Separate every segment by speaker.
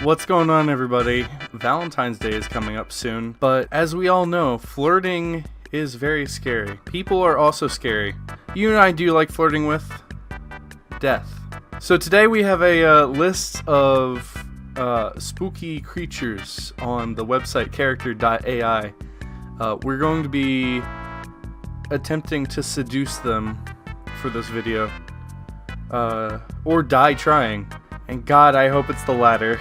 Speaker 1: What's going on, everybody? Valentine's Day is coming up soon, but as we all know, flirting is very scary. People are also scary. You and I do like flirting with death. So today we have a list of spooky creatures on the website character.ai. We're going to be attempting to seduce them for this video. Or die trying. And God, I hope it's the latter.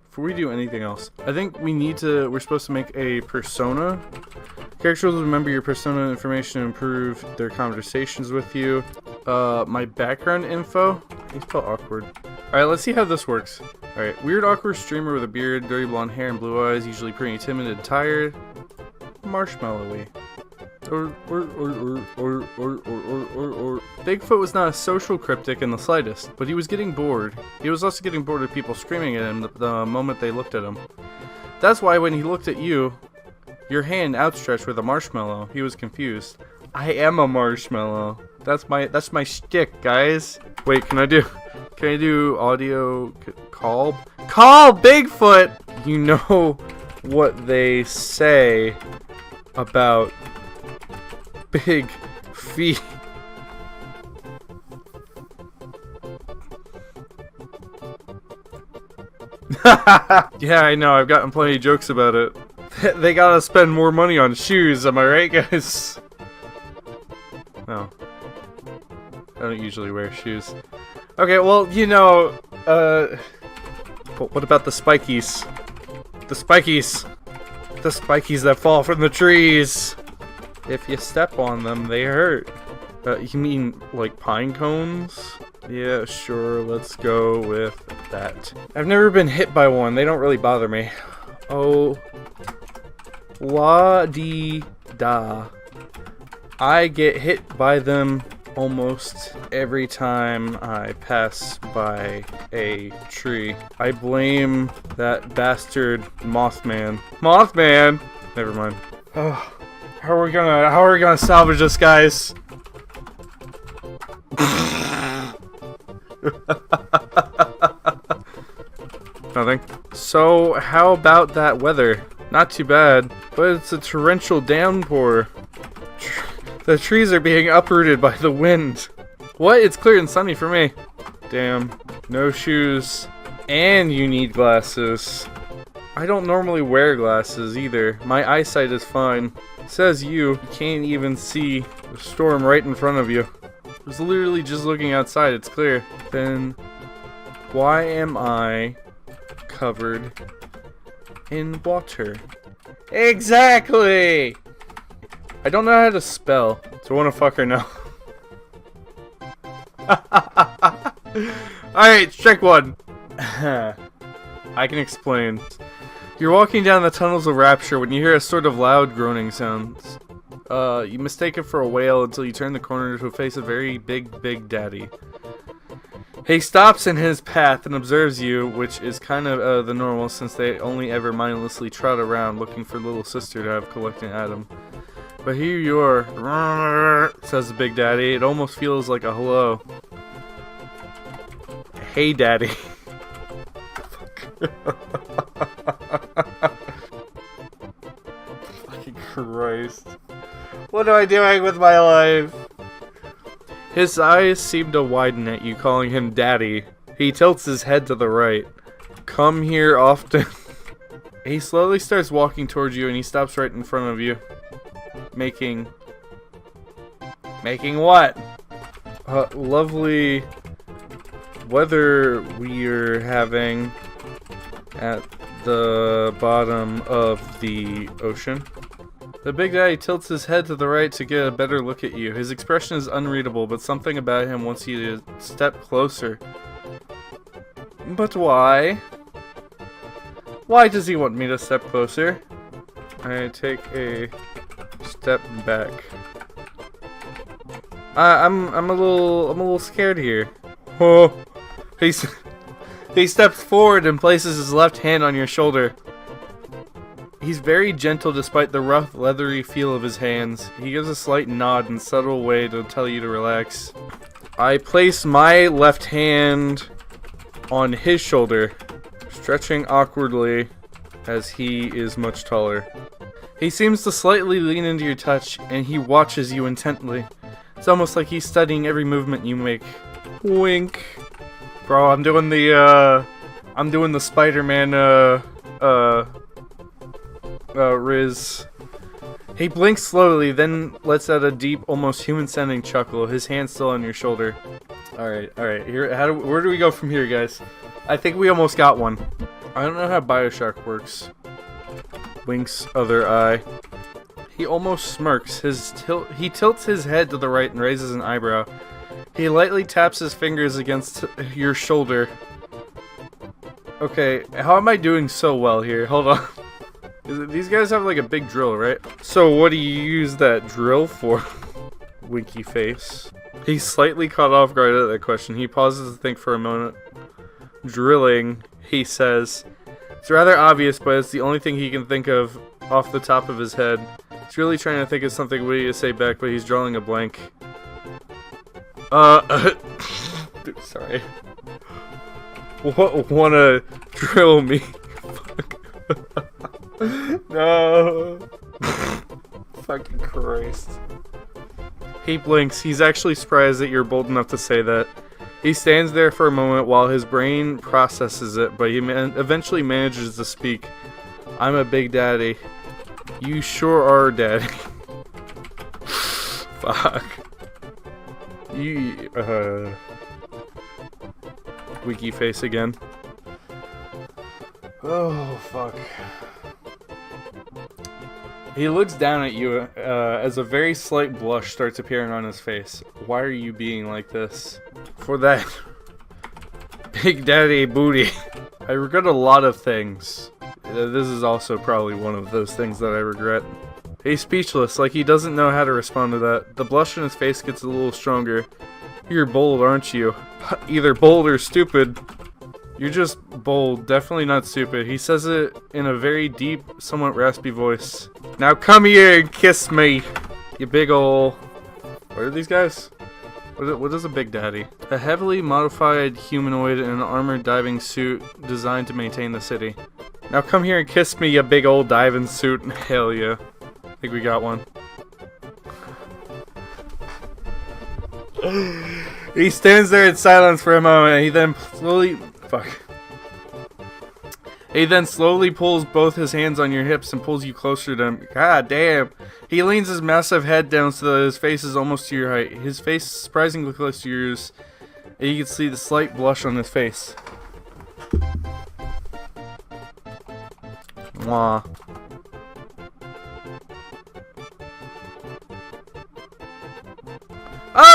Speaker 1: Before we do anything else, I think we're supposed to make a persona. Characters will remember your persona information and improve their conversations with you. My background info, you spell awkward. Alright, let's see how this works. Alright, weird awkward streamer with a beard, dirty blonde hair and blue eyes, usually pretty timid and tired. Marshmallowy. Bigfoot was not a social cryptic in the slightest, but he was getting bored. He was also getting bored of people screaming at him the moment they looked at him. That's why when he looked at you, your hand outstretched with a marshmallow, he was confused. I am a marshmallow. That's my shtick, guys. Wait, can I do audio call Bigfoot? You know what they say about big feet. Yeah, I know, I've gotten plenty of jokes about it. They gotta spend more money on shoes, am I right, guys? No. I don't usually wear shoes. Okay, well, you know, but what about the spikies? The spikies! The spikies that fall from the trees! If you step on them, they hurt. You mean like pine cones? Yeah, sure, let's go with that. I've never been hit by one, they don't really bother me. Oh. La-dee-da. I get hit by them almost every time I pass by a tree. I blame that bastard Mothman. Mothman! Never mind. Oh. How are we gonna salvage this, guys? Nothing. So, how about that weather? Not too bad, but it's a torrential downpour. The trees are being uprooted by the wind. What? It's clear and sunny for me. Damn. No shoes. And you need glasses. I don't normally wear glasses either. My eyesight is fine. Says you can't even see the storm right in front of you. I was literally just looking outside, it's clear. Then why am I covered in water? Exactly! I don't know how to spell, so I wanna fuck her now. Alright, check one. I can explain. You're walking down the tunnels of rapture when you hear a sort of loud groaning sounds. You mistake it for a whale until you turn the corner to face a very big daddy. He stops in his path and observes you, which is kind of the normal since they only ever mindlessly trot around looking for little sister to have collecting Adam. But here you are, says the big daddy. It almost feels like a hello. Hey, daddy. Fucking Christ. What am I doing with my life? His eyes seem to widen at you, calling him daddy. He tilts his head to the right. Come here often. He slowly starts walking towards you and he stops right in front of you. Making what? Lovely weather we're having at the bottom of the ocean. The big guy tilts his head to the right to get a better look at you. His expression is unreadable, but something about him wants you to step closer. But why? Why does he want me to step closer? I take a step back. I'm a little scared here. Oh, he steps forward and places his left hand on your shoulder. He's very gentle despite the rough, leathery feel of his hands. He gives a slight nod in a subtle way to tell you to relax. I place my left hand on his shoulder, stretching awkwardly as he is much taller. He seems to slightly lean into your touch, and he watches you intently. It's almost like he's studying every movement you make. Wink. Bro, I'm doing the Spider-Man, Riz. He blinks slowly, then lets out a deep, almost human-sounding chuckle, his hand still on your shoulder. Alright, here, where do we go from here, guys? I think we almost got one. I don't know how Bioshock works. Winks other eye. He almost smirks. He tilts his head to the right and raises an eyebrow. He lightly taps his fingers against your shoulder. Okay, how am I doing so well here? Hold on. These guys have like a big drill, right? So what do you use that drill for? Winky face. He's slightly caught off guard at that question. He pauses to think for a moment. Drilling, he says. It's rather obvious, but it's the only thing he can think of off the top of his head. He's really trying to think of something witty to say back, but he's drawing a blank. Dude, sorry. Wanna drill me? Fuck. No. Fucking Christ. He blinks. He's actually surprised that you're bold enough to say that. He stands there for a moment while his brain processes it, but he eventually manages to speak. I'm a big daddy. You sure are, daddy. Fuck. You, Wiki face again. Oh, fuck. He looks down at you as a very slight blush starts appearing on his face. Why are you being like this? For that Big Daddy booty. I regret a lot of things. This is also probably one of those things that I regret. He's speechless, like he doesn't know how to respond to that. The blush on his face gets a little stronger. You're bold, aren't you? Either bold or stupid. You're just bold, definitely not stupid. He says it in a very deep, somewhat raspy voice. Now come here and kiss me, you big ol'... What are these guys? What is a Big Daddy? A heavily modified humanoid in an armored diving suit designed to maintain the city. Now come here and kiss me, you big old diving suit. Hell yeah. I think we got one. He stands there in silence for a moment, and he then slowly pulls both his hands on your hips and pulls you closer to him. God damn. He leans his massive head down so that his face is almost to your height. His face is surprisingly close to yours, and you can see the slight blush on his face. Mwah.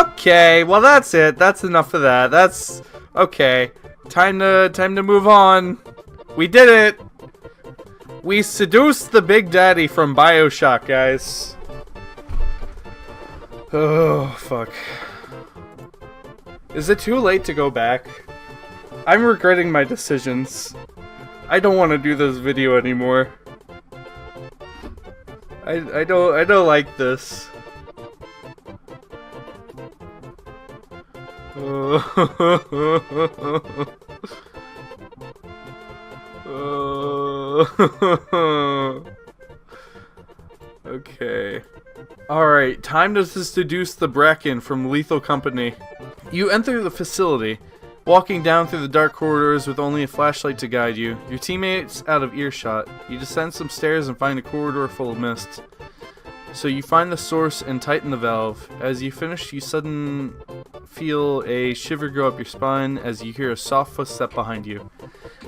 Speaker 1: Okay, well that's it. That's enough of that. That's okay. Time to move on. We did it. We seduced the Big Daddy from Bioshock, guys. Oh, fuck. Is it too late to go back? I'm regretting my decisions. I don't want to do this video anymore. I don't like this. Okay. Alright, time to seduce the Bracken from Lethal Company. You enter the facility, walking down through the dark corridors with only a flashlight to guide you. Your teammates out of earshot. You descend some stairs and find a corridor full of mist. So you find the source and tighten the valve. As you finish, you suddenly feel a shiver go up your spine as you hear a soft footstep behind you.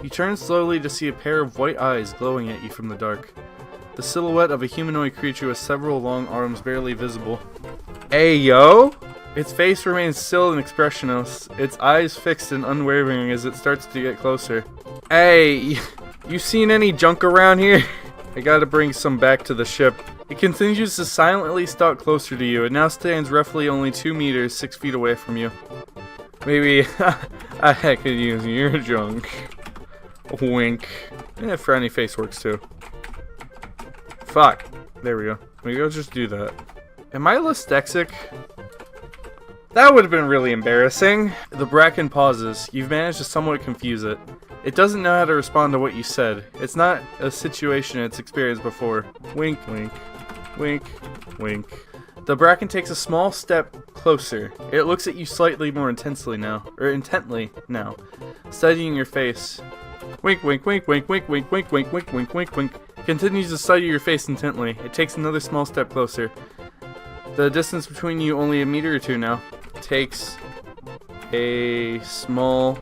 Speaker 1: You turn slowly to see a pair of white eyes glowing at you from the dark. The silhouette of a humanoid creature with several long arms barely visible. Hey, yo! Its face remains still and expressionless, its eyes fixed and unwavering as it starts to get closer. Hey! You seen any junk around here? I gotta bring some back to the ship. It continues to silently stalk closer to you. It now stands roughly only 2 meters, 6 feet away from you. Maybe I could use your junk. Wink. Frowny face works too. Fuck. There we go. Maybe I'll just do that. Am I dyslexic? That would have been really embarrassing. The Bracken pauses. You've managed to somewhat confuse it. It doesn't know how to respond to what you said. It's not a situation it's experienced before. Wink, wink, wink, wink. The Bracken takes a small step closer. It looks at you slightly more intently now, studying your face. Wink, wink, wink, wink, wink, wink, wink, wink, wink, wink, wink, wink. Continues to study your face intently. It takes another small step closer. The distance between you only a meter or two now. Takes a small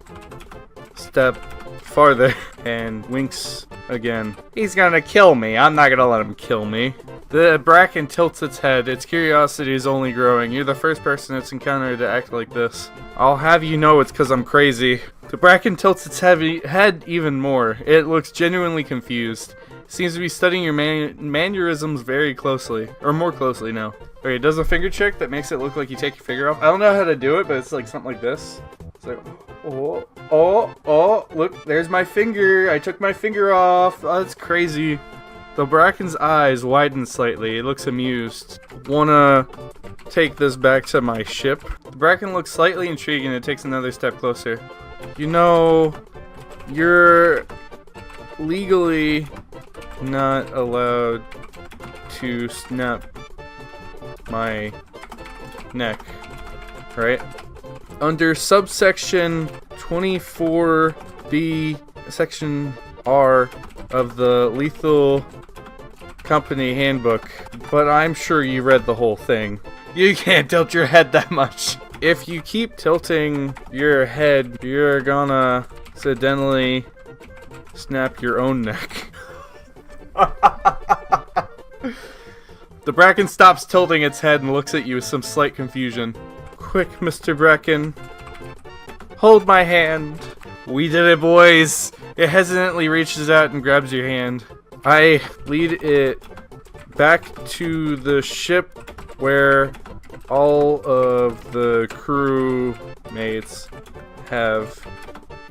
Speaker 1: step farther and winks again. He's gonna kill me. I'm not gonna let him kill me. The Bracken tilts its head. Its curiosity is only growing. You're the first person it's encountered to act like this. I'll have you know it's because I'm crazy. The Bracken tilts its head even more. It looks genuinely confused. It seems to be studying your mannerisms very closely. Or more closely now. Okay, it does a finger trick that makes it look like you take your finger off. I don't know how to do it, but it's like something like this. It's like, oh, oh, oh, look, there's my finger. I took my finger off. Oh, that's crazy. The Bracken's eyes widen slightly. It looks amused. Wanna take this back to my ship? The Bracken looks slightly intrigued and it takes another step closer. You know, you're legally not allowed to snap my neck, right? Under subsection 24B, section R of the Lethal Company Handbook, but I'm sure you read the whole thing. You can't tilt your head that much. If you keep tilting your head, you're gonna accidentally snap your own neck. The Bracken stops tilting its head and looks at you with some slight confusion. Quick, Mr. Bracken. Hold my hand. We did it, boys. It hesitantly reaches out and grabs your hand. I lead it back to the ship where all of the crewmates have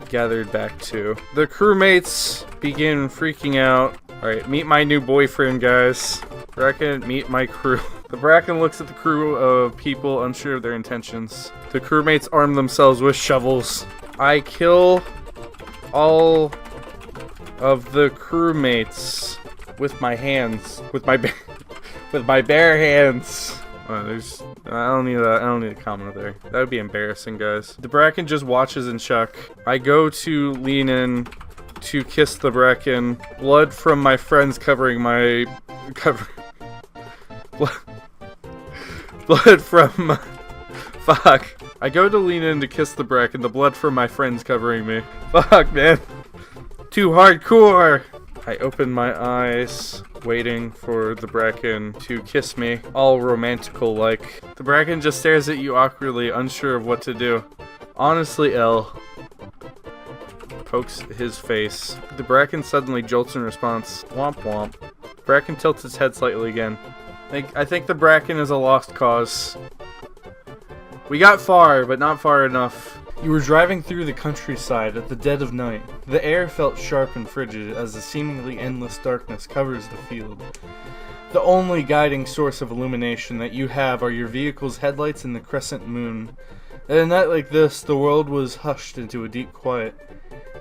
Speaker 1: gathered back to. The crewmates begin freaking out. Alright, meet my new boyfriend, guys. Bracken, meet my crew. The Bracken looks at the crew of people unsure of their intentions. The crewmates arm themselves with shovels. I kill all of the crewmates with my hands. With my bare hands. I don't need that. I don't need a comment there. That would be embarrassing, guys. The Bracken just watches in shock. I go to lean in to kiss the Bracken. Blood from my friends covering my blood from fuck. I go to lean in to kiss the Bracken. The blood from my friends covering me. Fuck, man. Too hardcore. I open my eyes, waiting for the Bracken to kiss me, all romantical-like. The Bracken just stares at you awkwardly, unsure of what to do. Honestly, L. Pokes his face. The Bracken suddenly jolts in response. Womp womp. Bracken tilts its head slightly again. I think the Bracken is a lost cause. We got far, but not far enough. You were driving through the countryside at the dead of night. The air felt sharp and frigid as the seemingly endless darkness covers the field. The only guiding source of illumination that you have are your vehicle's headlights and the crescent moon. At a night like this, the world was hushed into a deep quiet.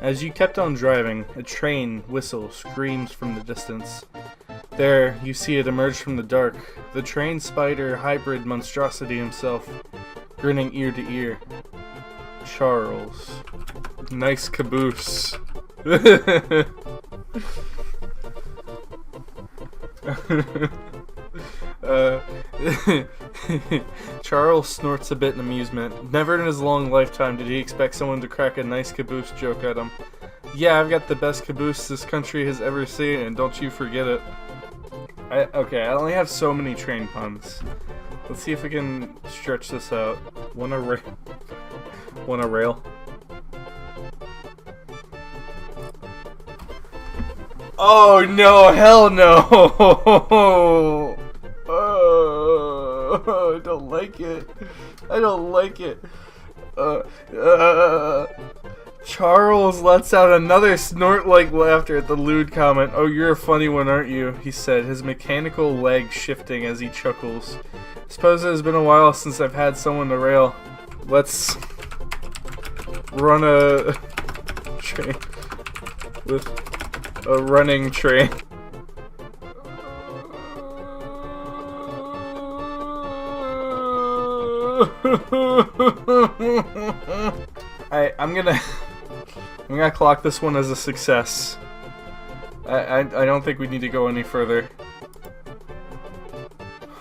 Speaker 1: As you kept on driving, a train whistle screams from the distance. There, you see it emerge from the dark, the train spider hybrid monstrosity himself, grinning ear to ear. Charles. Nice caboose. Charles snorts a bit in amusement. Never in his long lifetime did he expect someone to crack a nice caboose joke at him. Yeah, I've got the best caboose this country has ever seen, and don't you forget it. Okay, I only have so many train puns. Let's see if we can stretch this out. Wanna rail? Oh no, hell no! I don't like it. I don't like it. Charles lets out another snort-like laughter at the lewd comment. Oh, you're a funny one, aren't you? He said, his mechanical leg shifting as he chuckles. Suppose it has been a while since I've had someone to rail. Let's run a train with a running train. I'm gonna clock this one as a success. I don't think we need to go any further.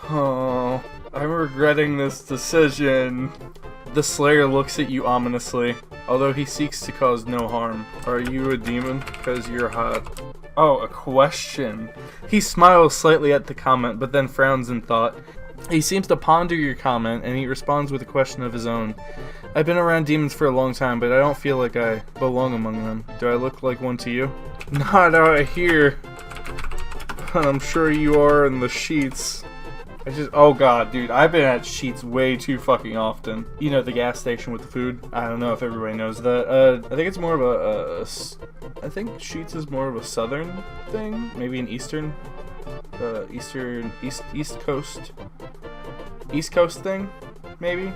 Speaker 1: Oh, I'm regretting this decision. The Slayer looks at you ominously, although he seeks to cause no harm. Are you a demon? Because you're hot. Oh, a question. He smiles slightly at the comment, but then frowns in thought. He seems to ponder your comment, and he responds with a question of his own. I've been around demons for a long time, but I don't feel like I belong among them. Do I look like one to you? Not out here. But I'm sure you are in the sheets. Oh god, dude, I've been at Sheets way too fucking often. You know, the gas station with the food? I don't know if everybody knows that. I think it's more of I think Sheets is more of a southern thing? Maybe an eastern? East Coast thing? Maybe?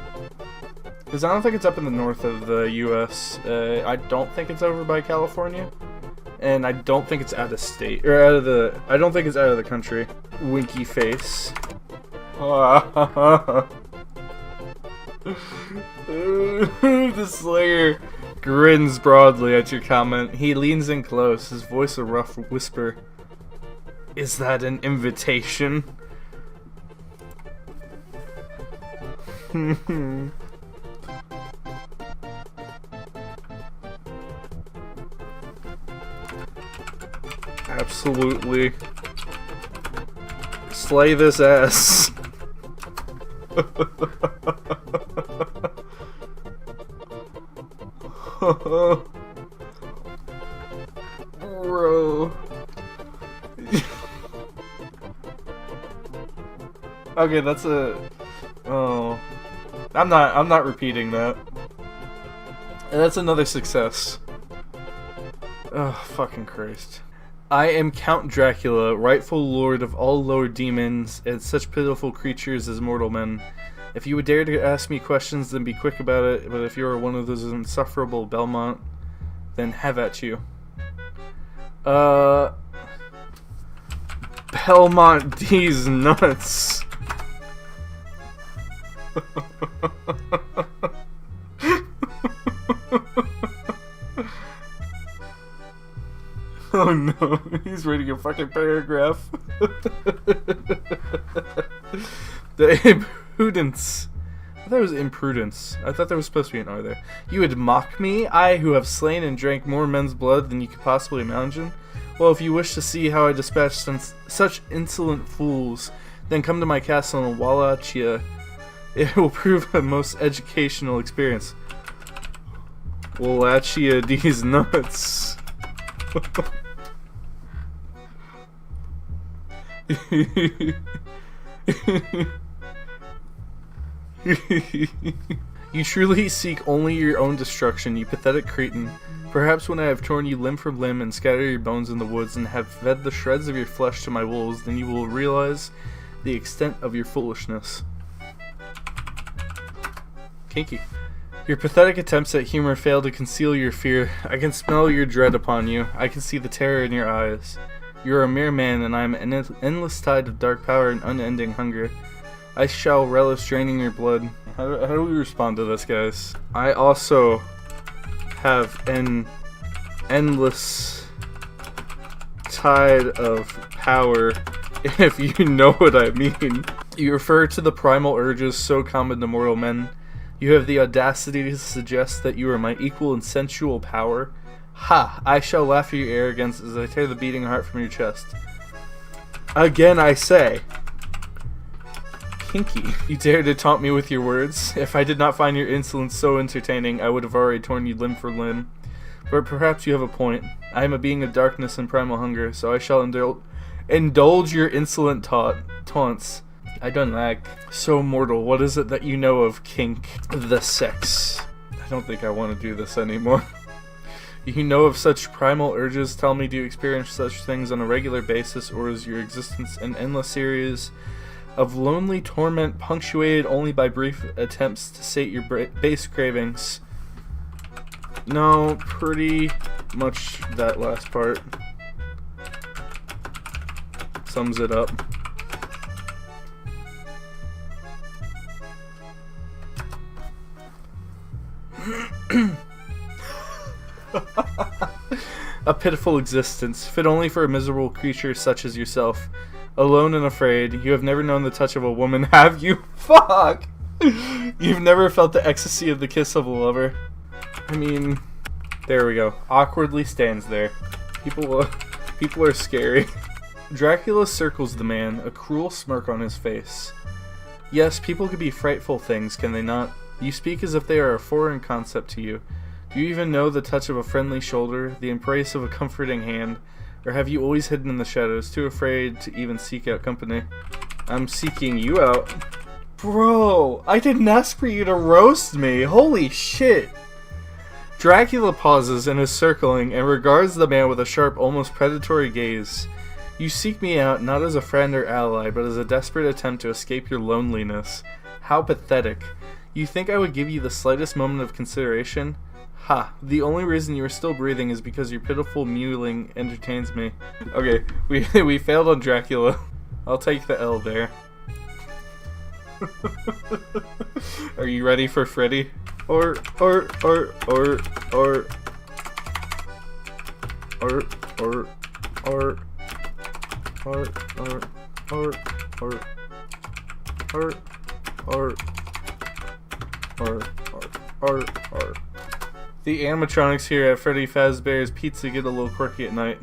Speaker 1: Because I don't think it's up in the north of the US. I don't think it's over by California. And I don't think it's out of state. Or I don't think it's out of the country. Winky face. The Slayer grins broadly at your comment. He leans in close, his voice a rough whisper. Is that an invitation? Absolutely. Slay this ass. Bro. Okay, that's a... Oh. I'm not repeating that. And that's another success. Oh, fucking Christ. I am Count Dracula, rightful lord of all lower demons and such pitiful creatures as mortal men. If you would dare to ask me questions, then be quick about it, but if you are one of those insufferable Belmont, then have at you. Belmont D's nuts. Oh no, he's reading a fucking paragraph. The impudence. I thought it was imprudence. I thought there was supposed to be an R there. You would mock me? I, who have slain and drank more men's blood than you could possibly imagine? Well, if you wish to see how I dispatch such insolent fools, then come to my castle in Wallachia. It will prove a most educational experience. Wallachia, these nuts. You truly seek only your own destruction, you pathetic cretin. Perhaps when I have torn you limb from limb and scattered your bones in the woods and have fed the shreds of your flesh to my wolves, then you will realize the extent of your foolishness. Kinky. Your pathetic attempts at humor fail to conceal your fear. I can smell your dread upon you. I can see the terror in your eyes. You are a mere man, and I am an endless tide of dark power and unending hunger. I shall relish draining your blood. How do we respond to this, guys? I also have an endless tide of power, if you know what I mean. You refer to the primal urges so common to mortal men. You have the audacity to suggest that you are my equal in sensual power. Ha! I shall laugh at your arrogance as I tear the beating heart from your chest. Again I say... Kinky. You dare to taunt me with your words? If I did not find your insolence so entertaining, I would have already torn you limb for limb. But perhaps you have a point. I am a being of darkness and primal hunger, so I shall indulge your insolent taunts. I done lag. So mortal, what is it that you know of kink? The sex. I don't think I want to do this anymore. You know of such primal urges? Tell me, do you experience such things on a regular basis, or is your existence an endless series of lonely torment punctuated only by brief attempts to sate your base cravings? No, pretty much that last part sums it up. A pitiful existence, fit only for a miserable creature such as yourself. Alone and afraid, you have never known the touch of a woman, have you? Fuck! You've never felt the ecstasy of the kiss of a lover. I mean, there we go. Awkwardly stands there. People are scary. Dracula circles the man, a cruel smirk on his face. Yes, people can be frightful things, can they not? You speak as if they are a foreign concept to you. Do you even know the touch of a friendly shoulder, the embrace of a comforting hand, or have you always hidden in the shadows, too afraid to even seek out company? I'm seeking you out. Bro, I didn't ask for you to roast me. Holy shit. Dracula pauses in his circling and regards the man with a sharp, almost predatory gaze. You seek me out not as a friend or ally, but as a desperate attempt to escape your loneliness. How pathetic. You think I would give you the slightest moment of consideration? Ha, the only reason you are still breathing is because your pitiful mewling entertains me. Okay, we failed on Dracula. I'll take the L there. Are you ready for Freddy? Or The animatronics here at Freddy Fazbear's Pizza get a little quirky at night.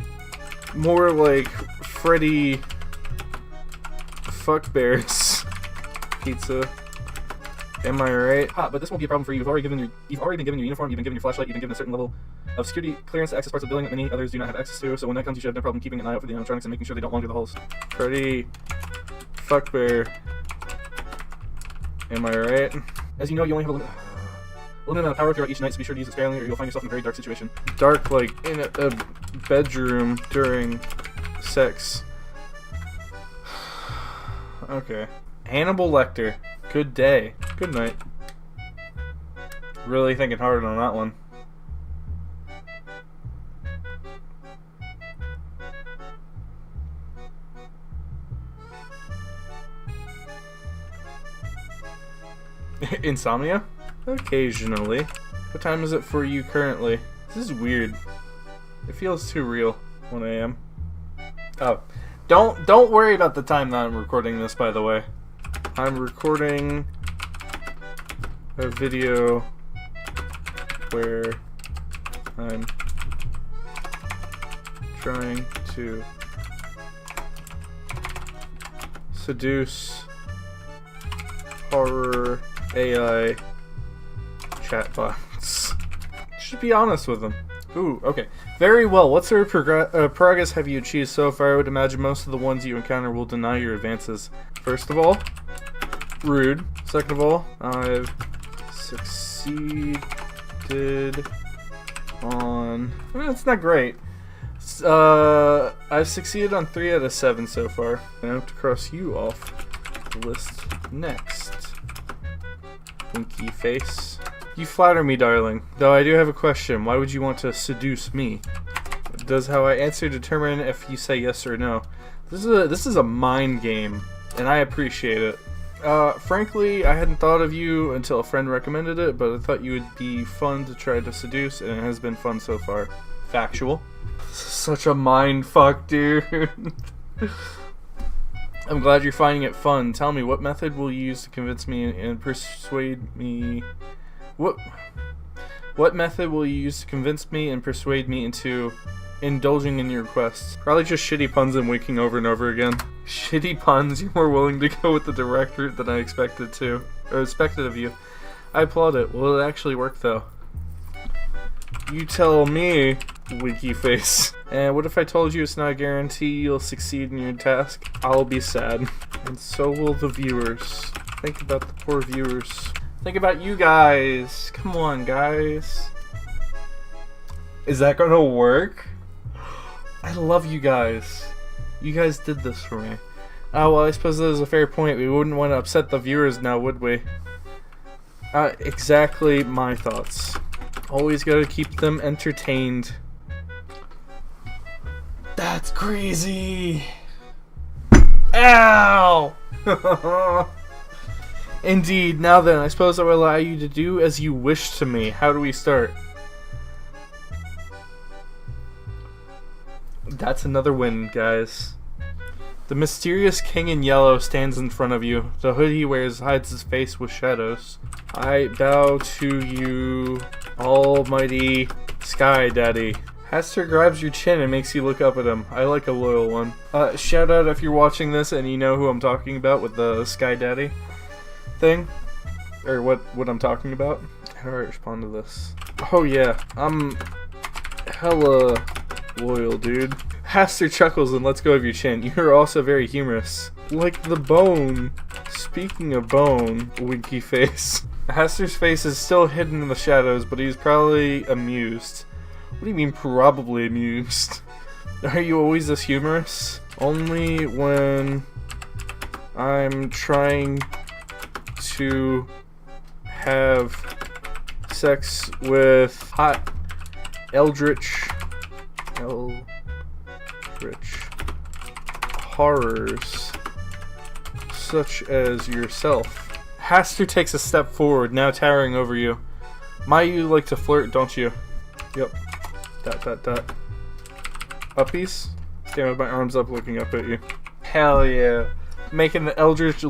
Speaker 1: More like Freddy Fuckbear's Pizza. Am I right? Ha, but this won't be a problem for you. You've already been given your uniform, you've been given your flashlight, you've been given a certain level of security clearance to access parts of the building that many others do not have access to, so when that comes you should have no problem keeping an eye out for the animatronics and making sure they don't wander the halls. Freddy Fuckbear. Am I right? As you know, you only have a limited amount of power throughout each night, so be sure to use it sparingly or you'll find yourself in a very dark situation. Dark, like in a bedroom during sex. Okay. Hannibal Lecter. Good day. Good night. Really thinking hard on that one. Insomnia? Occasionally. What time is it for you currently? This is weird. It feels too real. 1 a.m. Oh. Don't worry about the time that I'm recording this, by the way. I'm recording a video where I'm trying to seduce horror AI chatbots. Should be honest with them. Ooh, okay. Very well. What sort of progress have you achieved so far? I would imagine most of the ones you encounter will deny your advances. First of all, rude. Second of all, I've succeeded on... Well, it's not great. I've succeeded on 3 out of 7 so far. I have to cross you off the list next. Winky face. You flatter me, darling. Though I do have a question. Why would you want to seduce me? Does how I answer determine if you say yes or no? This is a mind game, and I appreciate it. Frankly, I hadn't thought of you until a friend recommended it, but I thought you would be fun to try to seduce, and it has been fun so far. Factual. Such a mind fuck, dude. I'm glad you're finding it fun. Tell me, what method will you use to convince me and persuade me... What method will you use to convince me and persuade me into indulging in your requests? Probably just shitty puns and winking over and over again. Shitty puns, you're more willing to go with the direct route than I expected of you. I applaud it. Will it actually work though? You tell me, winky face. And what if I told you it's not a guarantee you'll succeed in your task? I'll be sad. And so will the viewers. Think about the poor viewers. Think about you guys. Come on, guys. Is that gonna work? I love you guys. You guys did this for me. Oh, well, I suppose that is a fair point. We wouldn't want to upset the viewers now, would we? Exactly my thoughts. Always gotta keep them entertained. That's crazy! Ow! Indeed. Now then, I suppose I will allow you to do as you wish to me. How do we start? That's another win, guys. The mysterious king in yellow stands in front of you. The hood he wears hides his face with shadows. I bow to you, almighty Sky Daddy. Haster grabs your chin and makes you look up at him. I like a loyal one. Shout out if you're watching this and you know who I'm talking about with the Sky Daddy thing. Or what I'm talking about. How do I respond to this? Oh yeah, I'm hella loyal, dude. Haster chuckles and lets go of your chin. You're also very humorous. Like the bone. Speaking of bone, winky face. Haster's face is still hidden in the shadows, but he's probably amused. What do you mean probably amused? Are you always this humorous? Only when I'm trying to have sex with hot eldritch horrors such as yourself. Haster takes a step forward, now towering over you. You like to flirt, don't you? Yep. ... Uppies? Stand with my arms up looking up at you. Hell yeah. Making the eldritch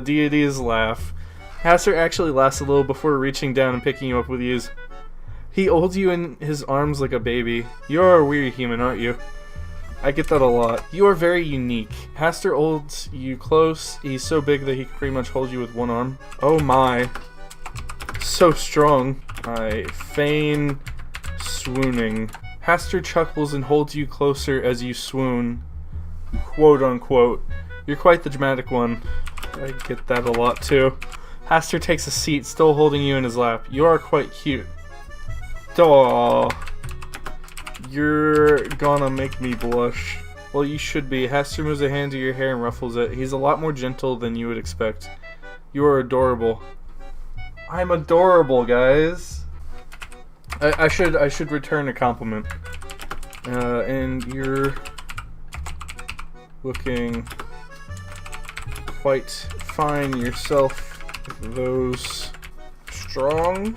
Speaker 1: deities laugh. Haster actually laughs a little before reaching down and picking you up with ease. He holds you in his arms like a baby. You're a weird human, aren't you? I get that a lot. You are very unique. Haster holds you close. He's so big that he can pretty much hold you with one arm. Oh my. So strong. I feign swooning. Haster chuckles and holds you closer as you swoon. Quote unquote. You're quite the dramatic one. I get that a lot too. Haster takes a seat, still holding you in his lap. You are quite cute. Aww. You're gonna make me blush. Well, you should be. Haster moves a hand to your hair and ruffles it. He's a lot more gentle than you would expect. You are adorable. I'm adorable, guys. I should return a compliment. And you're looking quite fine yourself. Those strong.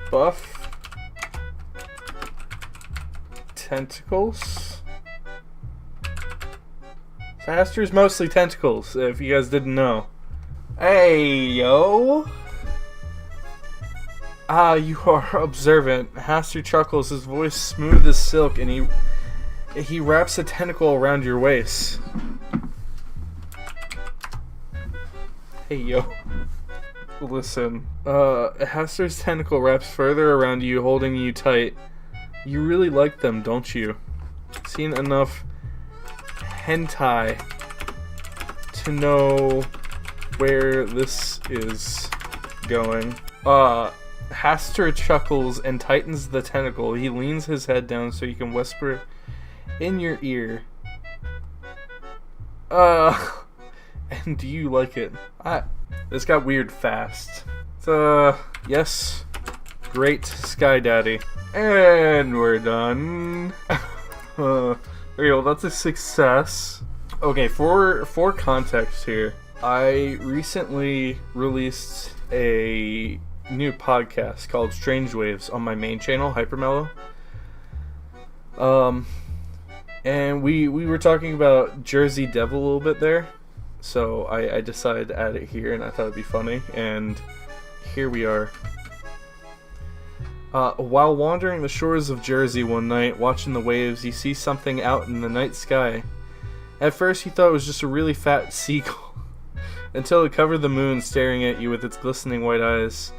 Speaker 1: Buff tentacles. Haster's mostly tentacles, if you guys didn't know. Hey, yo! Ah, you are observant. Haster chuckles, his voice smooth as silk, and he wraps a tentacle around your waist. Hey, yo. Listen, Haster's tentacle wraps further around you, holding you tight. You really like them, don't you? Seen enough hentai to know where this is going. Haster chuckles and tightens the tentacle. He leans his head down so you can whisper in your ear. And do you like it? This got weird fast. Yes. Great, Sky Daddy. And we're done. There we go, that's a success. Okay, for context here, I recently released a new podcast called Strange Waves on my main channel, SpookyMallow. And we were talking about Jersey Devil a little bit there. So I decided to add it here, and I thought it'd be funny, and here we are. While wandering the shores of Jersey one night, watching the waves, you see something out in the night sky. At first you thought it was just a really fat seagull. until it covered the moon, staring at you with its glistening white eyes.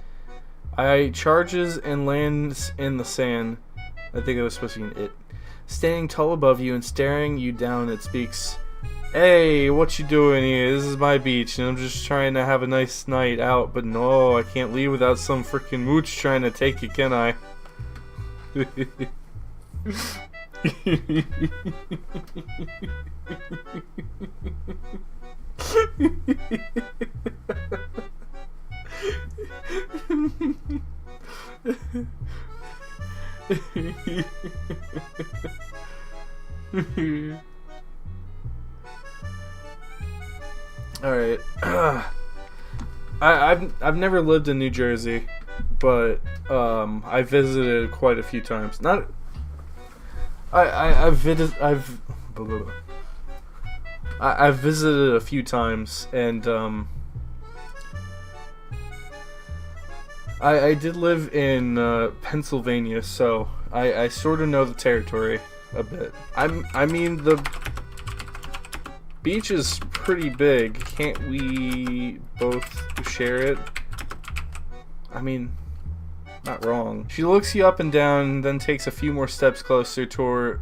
Speaker 1: I charges and lands in the sand. I think it was supposed to be an it. Standing tall above you and staring you down, it speaks. Hey, what you doing here? This is my beach, and I'm just trying to have a nice night out, but no, I can't leave without some freaking mooch trying to take it, can I? Alright. I've never lived in New Jersey, but I visited quite a few times. I've visited a few times, and I did live in Pennsylvania, so I sort of know the territory a bit. I mean, the beach is pretty big. Can't we both share it? I mean, not wrong. She looks you up and down, then takes a few more steps closer toward...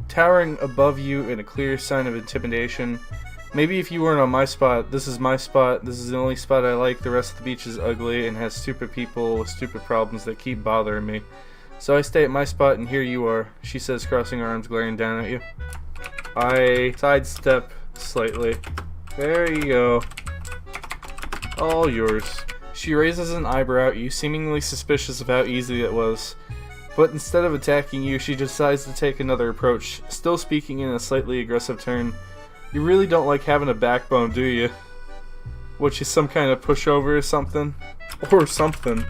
Speaker 1: Towering above you in a clear sign of intimidation. Maybe if you weren't on my spot, this is my spot. This is the only spot I like. The rest of the beach is ugly and has stupid people with stupid problems that keep bothering me. So I stay at my spot, and here you are, she says, crossing her arms, glaring down at you. I sidestep slightly. There you go. All yours. She raises an eyebrow at you, seemingly suspicious of how easy it was. But instead of attacking you, she decides to take another approach, still speaking in a slightly aggressive tone. You really don't like having a backbone, do you? Which is some kind of pushover or something? Or something.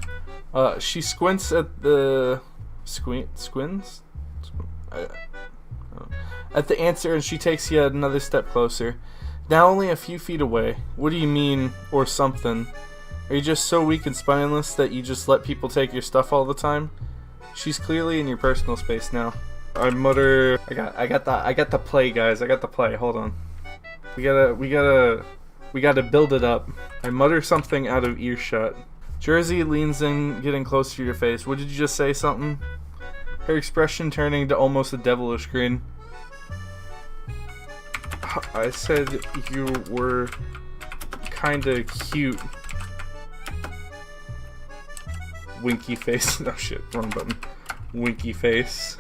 Speaker 1: She squints at the... Squints? At the answer, and she takes yet another step closer. Now only a few feet away. What do you mean, or something? Are you just so weak and spineless that you just let people take your stuff all the time? She's clearly in your personal space now. I mutter. I got the play, guys. I got the play. Hold on. We gotta build it up. I mutter something out of earshot. Jersey leans in, getting close to your face. What did you just say? Something? Her expression turning to almost a devilish grin. I said you were kinda cute. Winky face. Oh shit, wrong button. Winky face.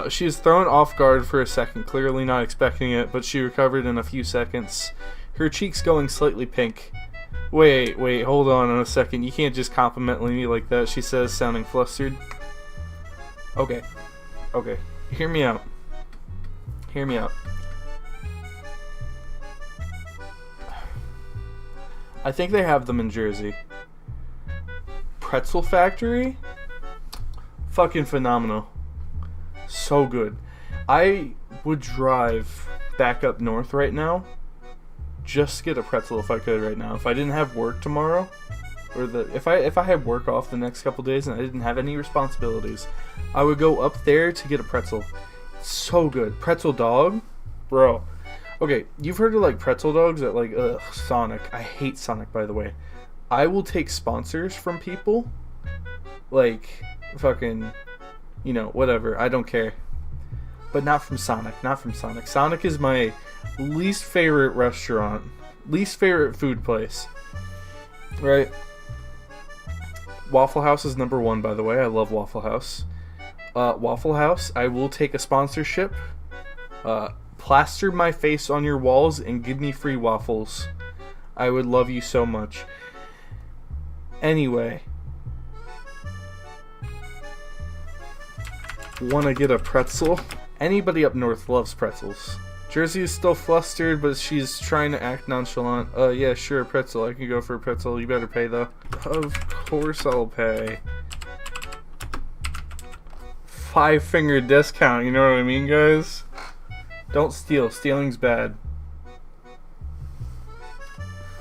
Speaker 1: She is thrown off guard for a second, clearly not expecting it, but she recovered in a few seconds, her cheeks going slightly pink. Wait, hold on a second. You can't just compliment me like that, she says, sounding flustered. Okay. Hear me out. I think they have them in Jersey. Pretzel Factory? Fucking phenomenal. So good. I would drive back up north right now just to get a pretzel if I could right now. If I didn't have work tomorrow, or if I had work off the next couple days and I didn't have any responsibilities, I would go up there to get a pretzel. So good. Pretzel dog? Bro. Okay, you've heard of like pretzel dogs at like Sonic. I hate Sonic, by the way. I will take sponsors from people, like, fucking, you know, whatever, I don't care. But not from Sonic. Sonic is my least favorite restaurant, least favorite food place, right? Waffle House is number one, by the way. I love Waffle House. Waffle House, I will take a sponsorship, plaster my face on your walls, and give me free waffles. I would love you so much. Anyway, wanna get a pretzel? Anybody up north loves pretzels. Jersey is still flustered, but she's trying to act nonchalant. Yeah, sure, pretzel. I can go for a pretzel. You better pay, though. Of course I'll pay. 5-finger discount, you know what I mean, guys? Don't steal. Stealing's bad.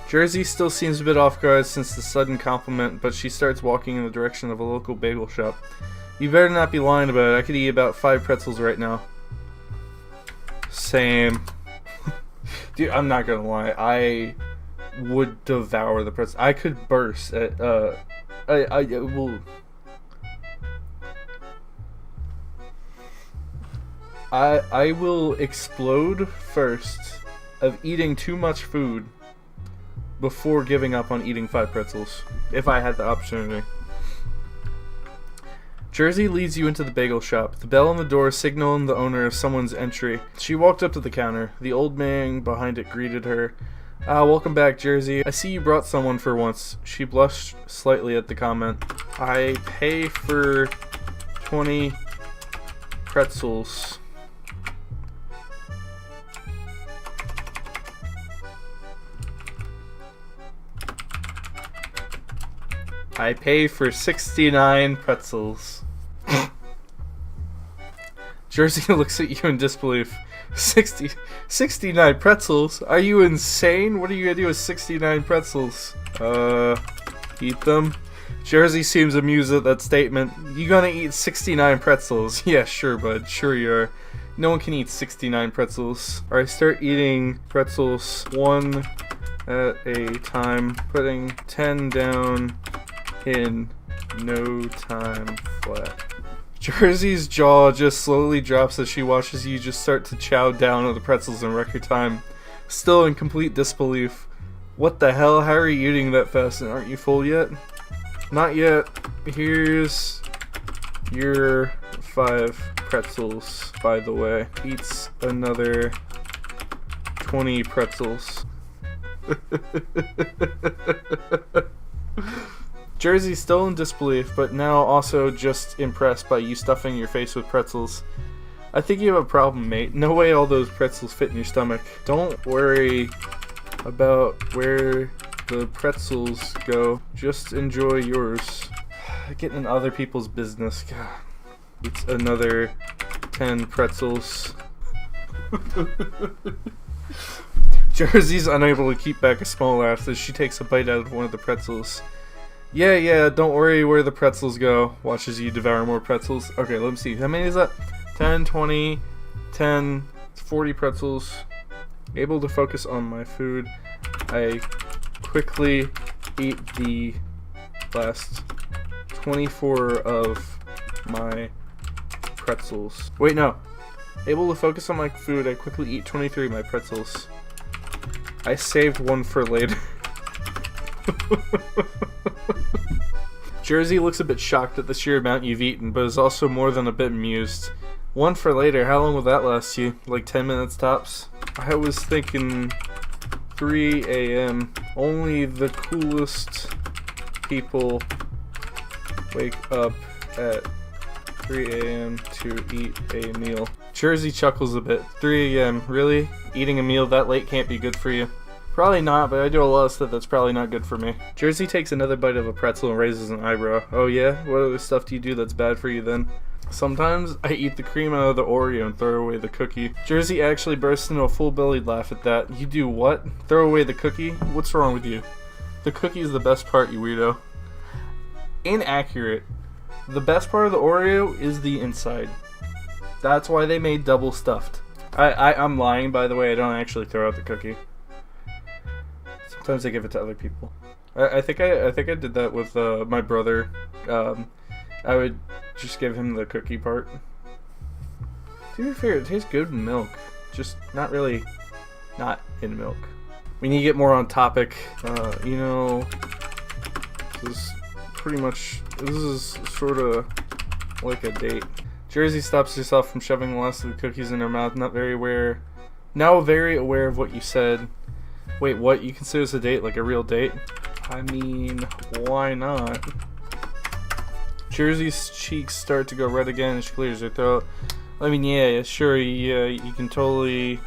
Speaker 1: Jersey still seems a bit off guard since the sudden compliment, but she starts walking in the direction of a local bagel shop. You better not be lying about it. I could eat about 5 pretzels right now. Same. Dude, I'm not gonna lie. I would devour the pretzels. I could burst at, I will... I will explode first of eating too much food before giving up on eating 5 pretzels, if I had the opportunity. Jersey leads you into the bagel shop. The bell on the door signaling the owner of someone's entry. She walked up to the counter. The old man behind it greeted her. Welcome back, Jersey. I see you brought someone for once. She blushed slightly at the comment. I pay for 20 pretzels. I pay for 69 pretzels. Jersey looks at you in disbelief. 69 pretzels? Are you insane? What are you gonna do with 69 pretzels? Eat them? Jersey seems amused at that statement. You gonna eat 69 pretzels? Yeah, sure, bud. Sure you are. No one can eat 69 pretzels. Alright, start eating pretzels one at a time. Putting 10 down in no time flat. Jersey's jaw just slowly drops as she watches you just start to chow down on the pretzels in record time. Still in complete disbelief. What the hell? How are you eating that fast and aren't you full yet? Not yet. Here's your 5 pretzels, by the way. Eats another 20 pretzels. Jersey's still in disbelief, but now also just impressed by you stuffing your face with pretzels. I think you have a problem, mate. No way all those pretzels fit in your stomach. Don't worry about where the pretzels go. Just enjoy yours. Getting in other people's business. God. It's another 10 pretzels. Jersey's unable to keep back a small laugh as she takes a bite out of one of the pretzels. Yeah, don't worry where the pretzels go. Watches you devour more pretzels. Okay, let me see. How many is that? 10, 20, 10, 40 pretzels. Able to focus on my food. I quickly eat the last 24 of my pretzels. Wait, no. Able to focus on my food. I quickly eat 23 of my pretzels. I saved one for later. Jersey looks a bit shocked at the sheer amount you've eaten, but is also more than a bit amused. One for later, how long will that last you? Like 10 minutes tops? I was thinking 3 a.m. Only the coolest people wake up at 3 a.m. to eat a meal. Jersey chuckles a bit. 3 a.m. Really? Eating a meal that late can't be good for you. Probably not, but I do a lot of stuff that's probably not good for me. Jersey takes another bite of a pretzel and raises an eyebrow. Oh yeah? What other stuff do you do that's bad for you then? Sometimes I eat the cream out of the Oreo and throw away the cookie. Jersey actually bursts into a full-bellied laugh at that. You do what? Throw away the cookie? What's wrong with you? The cookie is the best part, you weirdo. Inaccurate. The best part of the Oreo is the inside. That's why they made double stuffed. I'm lying, by the way. I don't actually throw out the cookie. Sometimes I give it to other people. I think I did that with my brother. I would just give him the cookie part. To be fair, it tastes good in milk. Just not really not in milk. We need to get more on topic. You know, this is sort of like a date. Jersey stops herself from shoving the last of the cookies in her mouth, now very aware of what you said. Wait, what? You consider this a date, like a real date? I mean, why not? Jersey's cheeks start to go red again and she clears her throat. I mean, yeah, sure, you can totally...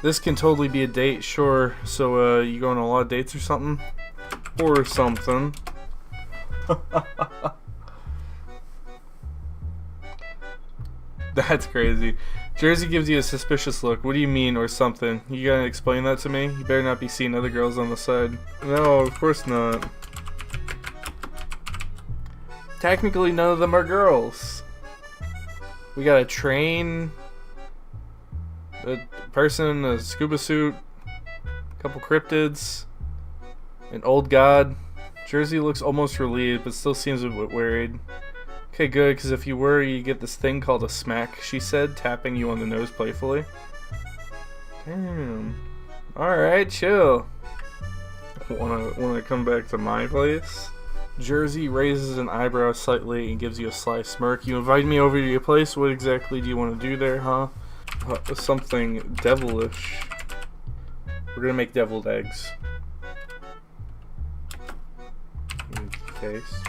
Speaker 1: This can totally be a date, sure. So, you go on a lot of dates or something? Or something. That's crazy. Jersey gives you a suspicious look. What do you mean, or something? You gotta explain that to me? You better not be seeing other girls on the side. No, of course not. Technically, none of them are girls. We gotta train a person in a scuba suit, a couple cryptids, an old god. Jersey looks almost relieved, but still seems a bit worried. Okay, good, because if you worry, you get this thing called a smack, she said, tapping you on the nose playfully. Damn. Alright, chill. Wanna come back to my place? Jersey raises an eyebrow slightly and gives you a sly smirk. You invite me over to your place? What exactly do you want to do there, huh? Something devilish. We're gonna make deviled eggs. Face.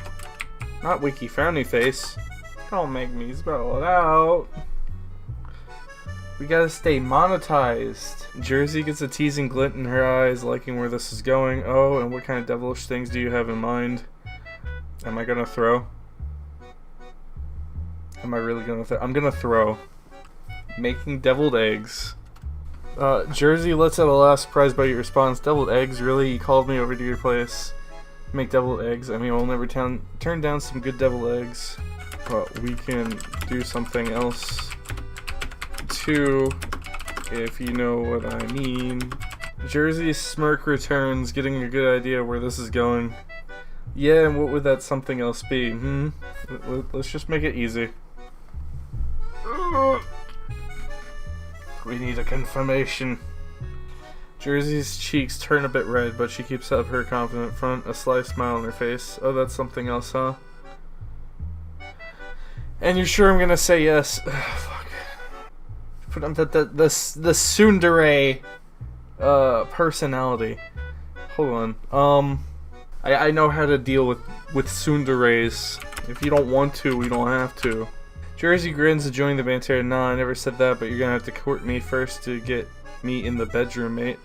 Speaker 1: Not wiki frowny face. Don't make me spell it out. We gotta stay monetized. Jersey gets a teasing glint in her eyes, liking where this is going. Oh, and what kind of devilish things do you have in mind? Am I gonna throw? Am I really gonna throw? I'm gonna throw. Making deviled eggs. Jersey lets out a laugh, surprised by your response. Deviled eggs? Really? You called me over to your place? Make deviled eggs? I mean, we'll never turn down some good deviled eggs. But we can do something else too, if you know what I mean. Jersey's smirk returns, getting a good idea where this is going. Yeah, and what would that something else be? Let's just make it easy. We need a confirmation. Jersey's cheeks turn a bit red, but she keeps up her confident front, a sly smile on her face. Oh, that's something else, huh? And you're sure I'm gonna say yes? Fuck. Put on the tsundere personality. Hold on. I know how to deal with tsunderes. If you don't want to, we don't have to. Jersey grins, enjoying the banter. Nah, I never said that, but you're gonna have to court me first to get me in the bedroom, mate.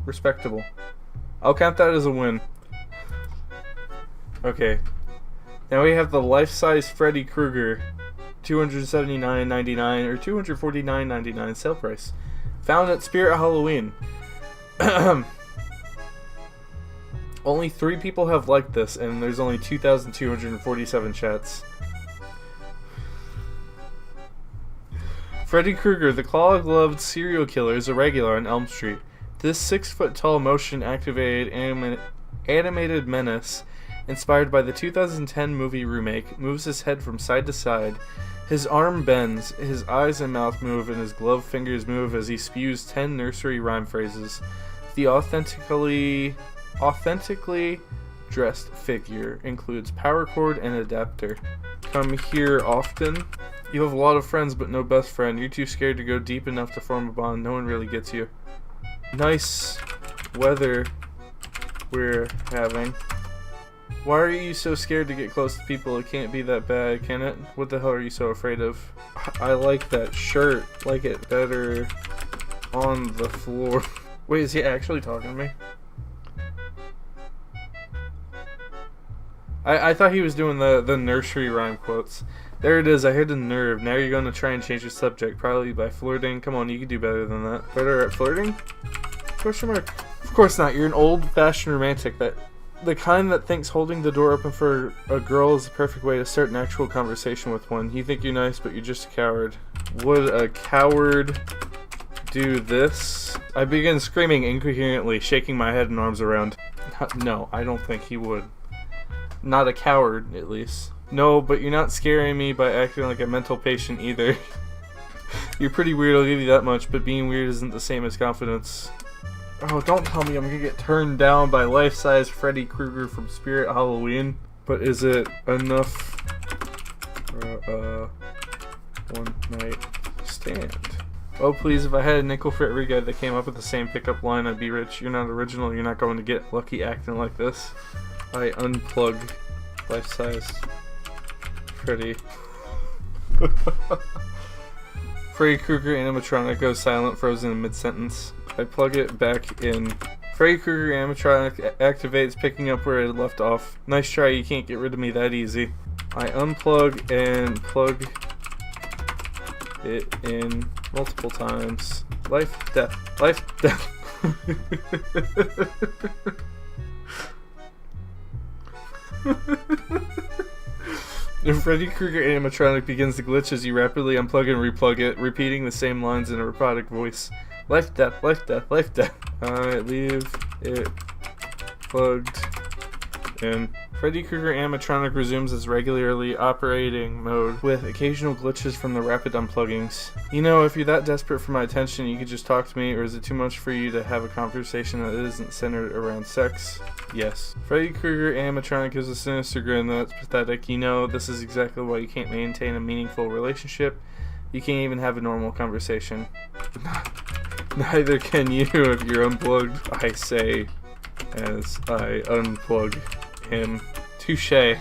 Speaker 1: Respectable. I'll count that as a win. Okay. Now we have the life-size Freddy Krueger. $279.99 or $249.99 sale price. Found at Spirit Halloween. Only 3 people have liked this, and there's only 2,247 chats. Freddy Krueger, the claw-gloved serial killer, is a regular on Elm Street. This 6-foot-tall motion-activated animated menace, inspired by the 2010 movie remake, moves his head from side to side. His arm bends, his eyes and mouth move, and his gloved fingers move as he spews 10 nursery rhyme phrases. The authentically dressed figure includes power cord and adapter. Come here often. You have a lot of friends but no best friend. You're too scared to go deep enough to form a bond. No one really gets you. Nice weather we're having. Why are you so scared to get close to people? It can't be that bad, can it? What the hell are you so afraid of? I like that shirt. Like it better on the floor. Wait, is he actually talking to me? I thought he was doing the nursery rhyme quotes. There it is, I hit a nerve. Now you're gonna try and change the subject, probably by flirting. Come on, you can do better than that. Better at flirting? Question mark. Of course not, you're an old-fashioned romantic, the kind that thinks holding the door open for a girl is the perfect way to start an actual conversation with one. You think you're nice, but you're just a coward. Would a coward do this? I begin screaming incoherently, shaking my head and arms around. No, I don't think he would. Not a coward, at least. No, but you're not scaring me by acting like a mental patient either. You're pretty weird, I'll give you that much, but being weird isn't the same as confidence. Oh, don't tell me I'm gonna get turned down by life-size Freddy Krueger from Spirit Halloween. But is it enough for one night stand? Oh please, if I had a nickel for every guy that came up with the same pickup line, I'd be rich. You're not original, you're not going to get lucky acting like this. I unplug life-size Freddy. Freddy Krueger animatronic goes silent, frozen in mid-sentence. I plug it back in. Freddy Krueger animatronic activates, picking up where it left off. Nice try, you can't get rid of me that easy. I unplug and plug it in multiple times. Life, death, life, death. The Freddy Krueger animatronic begins to glitch as you rapidly unplug and replug it, repeating the same lines in a robotic voice. Life, death, life, death, life, death. I leave it plugged in. Freddy Krueger animatronic resumes its regularly operating mode with occasional glitches from the rapid unpluggings. You know, if you're that desperate for my attention, you could just talk to me, or is it too much for you to have a conversation that isn't centered around sex? Yes. Freddy Krueger animatronic is a sinister grin that's pathetic. You know, this is exactly why you can't maintain a meaningful relationship. You can't even have a normal conversation. Neither can you if you're unplugged, I say, as I unplug him. Touché.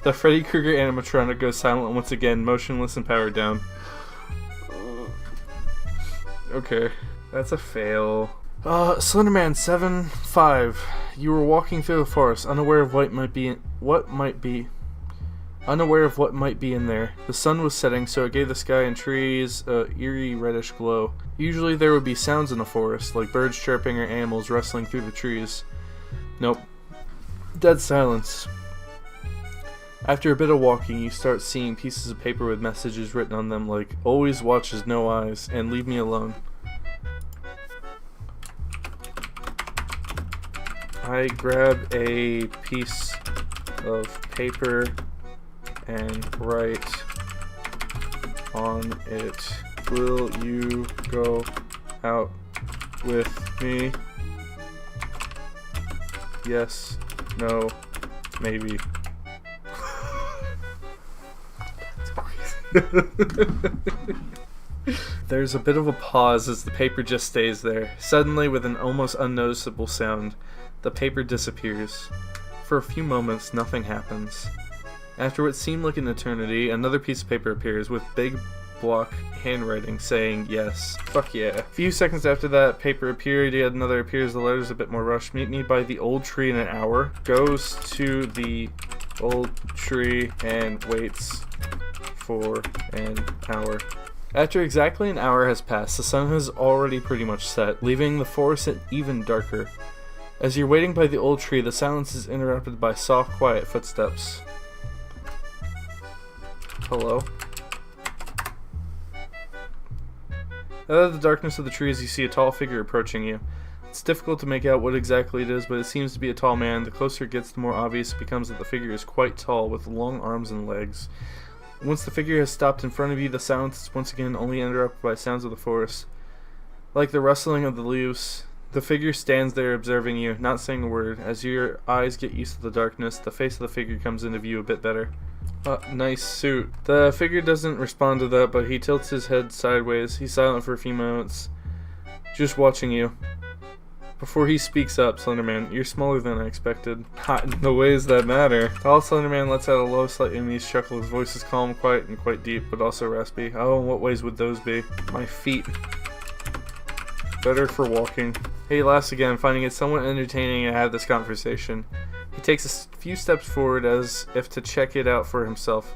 Speaker 1: The Freddy Krueger animatronic goes silent once again, motionless and powered down. Okay, that's a fail. Slenderman 7-5. You were walking through the forest, unaware of what might be in there. The sun was setting, so it gave the sky and trees a eerie reddish glow. Usually there would be sounds in the forest, like birds chirping or animals rustling through the trees. Nope. Dead silence. After a bit of walking, you start seeing pieces of paper with messages written on them like, "Always watches, no eyes," and "Leave me alone." I grab a piece of paper and write on it, "Will you go out with me? Yes, no, maybe." There's a bit of a pause as the paper just stays there. Suddenly, with an almost unnoticeable sound, the paper disappears. For a few moments, nothing happens. After what seemed like an eternity, another piece of paper appears with big block handwriting saying yes. Fuck yeah. A few seconds after that paper appeared, yet another appears. The letter's a bit more rushed. "Meet me by the old tree in an hour." Goes to the old tree and waits for an hour. After exactly an hour has passed, the sun has already pretty much set, leaving the forest even darker. As you're waiting by the old tree, the silence is interrupted by soft, quiet footsteps. Hello? Out of the darkness of the trees, you see a tall figure approaching you. It's difficult to make out what exactly it is, but it seems to be a tall man. The closer it gets, the more obvious it becomes that the figure is quite tall, with long arms and legs. Once the figure has stopped in front of you, the silence is once again only interrupted by sounds of the forest. Like the rustling of the leaves, the figure stands there observing you, not saying a word. As your eyes get used to the darkness, the face of the figure comes into view a bit better. Nice suit. The figure doesn't respond to that, but he tilts his head sideways. He's silent for a few moments, just watching you. Before he speaks up, Slenderman, "You're smaller than I expected." Not in the ways that matter. Tall Slenderman lets out a low, slightly amused chuckle. His voice is calm, quiet, and quite deep, but also raspy. "Oh, in what ways would those be?" "My feet. Better for walking." He laughs again, finding it somewhat entertaining to have this conversation. He takes a few steps forward as if to check it out for himself.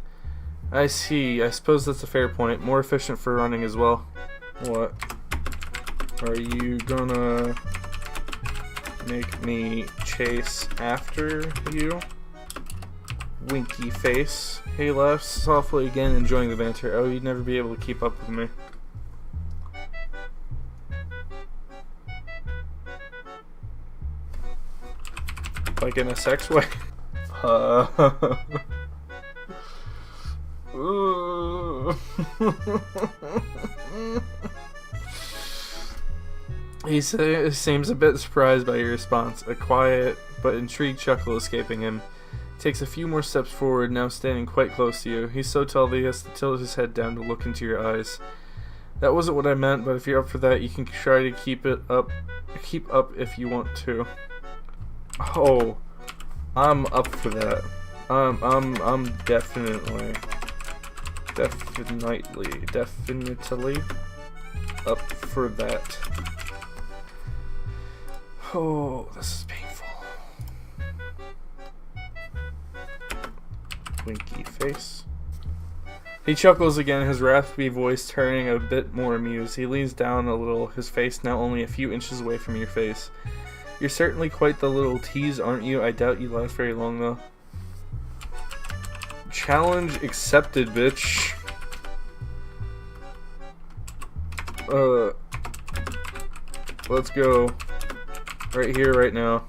Speaker 1: "I see. I suppose that's a fair point. More efficient for running as well." "What? Are you gonna make me chase after you?" Winky face. He laughs softly again, enjoying the banter. "Oh, you'd never be able to keep up with me." Like in a sex way? He seems a bit surprised by your response, a quiet but intrigued chuckle escaping him. He takes a few more steps forward, now standing quite close to you. He's so tall that he has to tilt his head down to look into your eyes. "That wasn't what I meant, but if you're up for that, you can try to keep up if you want to." Oh, I'm up for that. I'm definitely up for that. Oh, this is painful. Winky face. He chuckles again, his raspy voice turning a bit more amused. He leans down a little, his face now only a few inches away from your face. "You're certainly quite the little tease, aren't you? I doubt you last very long, though." Challenge accepted, bitch. Let's go. Right here, right now.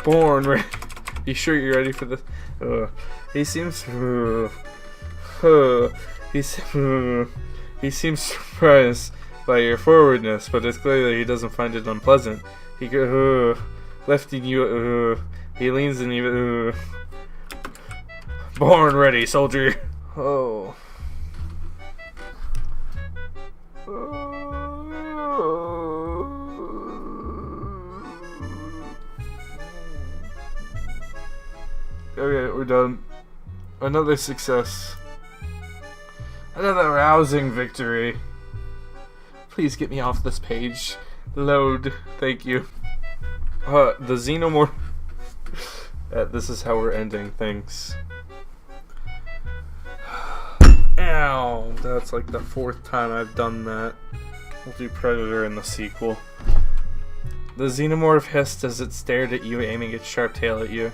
Speaker 1: Born ready. You sure you're ready for this? He seems. He seems surprised by your forwardness, but it's clear that he doesn't find it unpleasant. He lifting you. He leans and you. Born ready, soldier. Oh. Okay, we're done. Another success. Another rousing victory. Please get me off this page. Load. Thank you. The Xenomorph. This is how we're ending things. Ow. That's like the 4th time I've done that. We'll do Predator in the sequel. The Xenomorph hissed as it stared at you, aiming its sharp tail at you.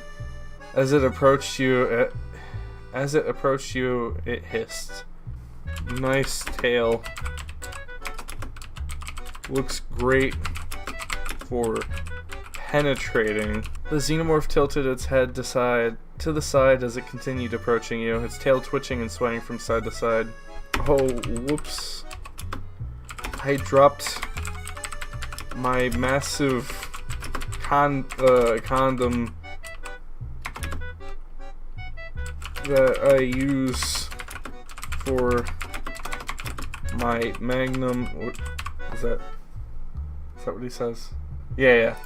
Speaker 1: As it approached you, it hissed. Nice tail. Looks great for penetrating. The Xenomorph tilted its head to the side as it continued approaching you, its tail twitching and swaying from side to side. Oh, whoops. I dropped my massive condom that I use for my magnum. What is that? Is that what he says? Yeah.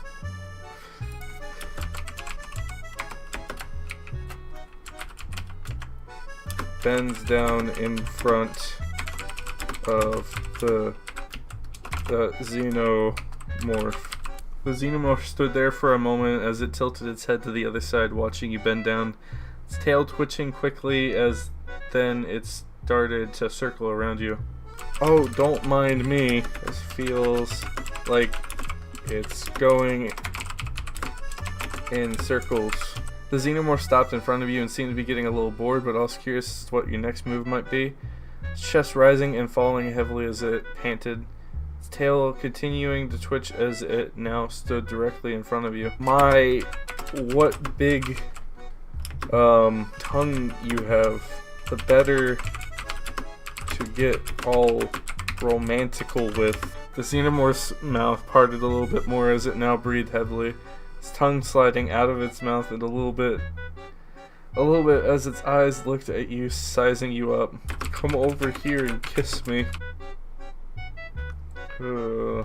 Speaker 1: Bends down in front of the Xenomorph. The Xenomorph stood there for a moment as it tilted its head to the other side, watching you bend down. Its tail twitching quickly as then it started to circle around you. Oh, don't mind me. This feels like it's going in circles. The Xenomorph stopped in front of you and seemed to be getting a little bored, but also curious as to what your next move might be. Its chest rising and falling heavily as it panted. Its tail continuing to twitch as it now stood directly in front of you. My, what big tongue you have. The better to get all romantical with. The Xenomorph's mouth parted a little bit more as it now breathed heavily, its tongue sliding out of its mouth and a little bit as its eyes looked at you, sizing you up. Come over here and kiss me. I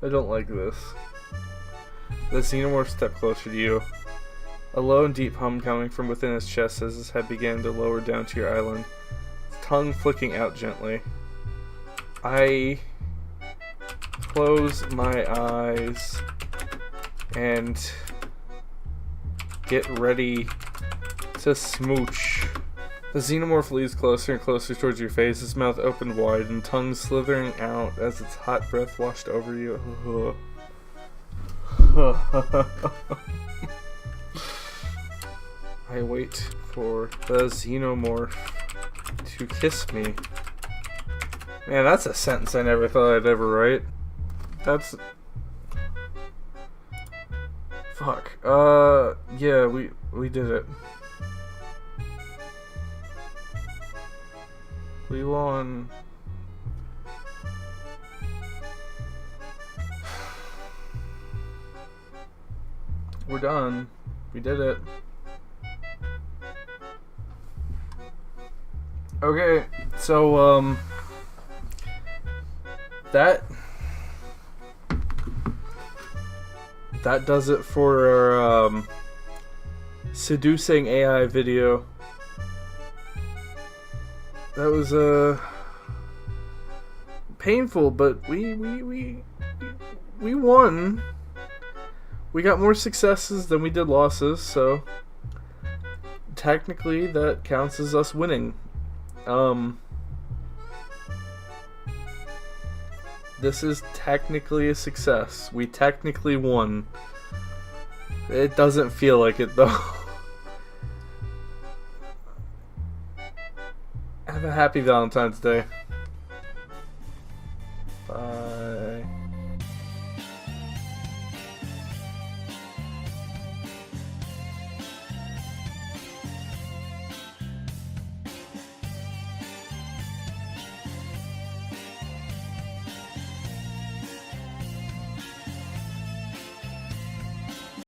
Speaker 1: don't like this. The Xenomorph stepped closer to you. A low and deep hum coming from within his chest as his head began to lower down to your island, its tongue flicking out gently. I close my eyes and get ready to smooch. The Xenomorph leads closer and closer towards your face, its mouth opened wide and tongue slithering out as its hot breath washed over you. I wait for the Xenomorph to kiss me. Man, that's a sentence I never thought I'd ever write. That's... Fuck. Yeah, we did it. We won. We're done. We did it. Okay, so, that does it for our, Seducing AI video. That was, painful, but we won. We got more successes than we did losses, so technically that counts as us winning. This is technically a success. We technically won. It doesn't feel like it though. Have a happy Valentine's Day. Bye.